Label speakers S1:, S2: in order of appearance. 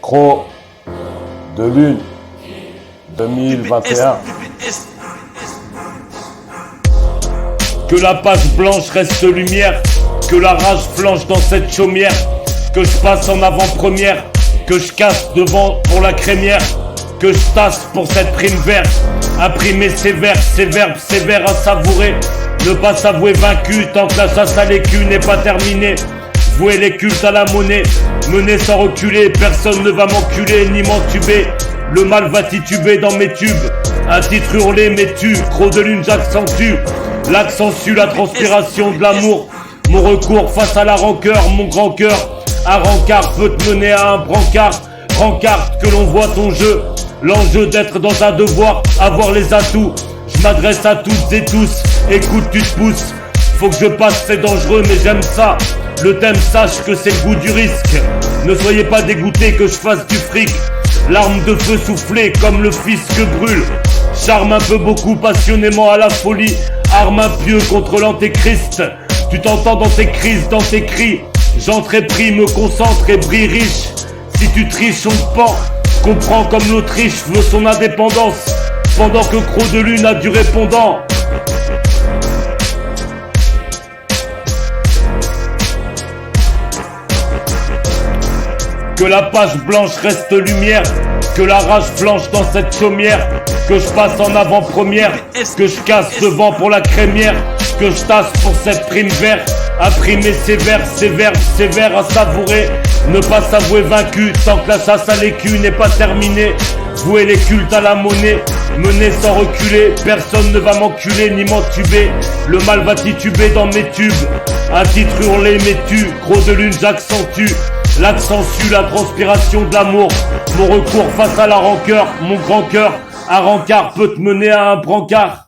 S1: Cro de lune 2021.
S2: Que la page blanche reste lumière, que la rage flanche dans cette chaumière, que je passe en avant-première, que je casse devant pour la crémière, que je tasse pour cette prime verte. Imprimer ces vers, ces verbes sévères à savourer, ne pas s'avouer vaincu tant que la chasse à l'écu n'est pas terminée. Vouer les cultes à la monnaie, mener sans reculer, personne ne va m'enculer ni m'entuber. Le mal va tituber dans mes tubes, un titre hurlé m'étue, croc de lune j'accentue, l'accentue la transpiration de l'amour. Mon recours face à la rancœur, mon grand cœur, un rencard peut te mener à un brancard. Rencard que l'on voit ton jeu, l'enjeu d'être dans un devoir, avoir les atouts. Je m'adresse à toutes et tous, écoute tu te pousses. Faut que je passe, c'est dangereux mais j'aime ça. Le thème sache que c'est le goût du risque. Ne soyez pas dégoûtés que je fasse du fric. L'arme de feu soufflée comme le fils que brûle. Charme un peu beaucoup passionnément à la folie. Arme impieux contre l'antéchrist. Tu t'entends dans tes crises, dans tes cris. J'entre et prie, me concentre et brille riche. Si tu triches on te pend. Comprends comme l'Autriche veut son indépendance. Pendant que Croc de lune a du répondant. Que la page blanche reste lumière, que la rage flanche dans cette chaumière, que je passe en avant-première, que je casse devant pour la crémière, que je tasse pour cette prime verte. Imprimer ces vers, ces verbes sévères à savourer, ne pas s'avouer vaincu tant que la chasse à l'écu n'est pas terminée. Vouer les cultes à la monnaie, mener sans reculer, personne ne va m'enculer ni m'entuber. Le mal va tituber dans mes tubes, un titre hurlé m'étue, croc de lune j'accentue, l'accentue la transpiration de l'amour. Mon recours face à la rancœur, mon grand cœur, un rencard peut te mener à un brancard.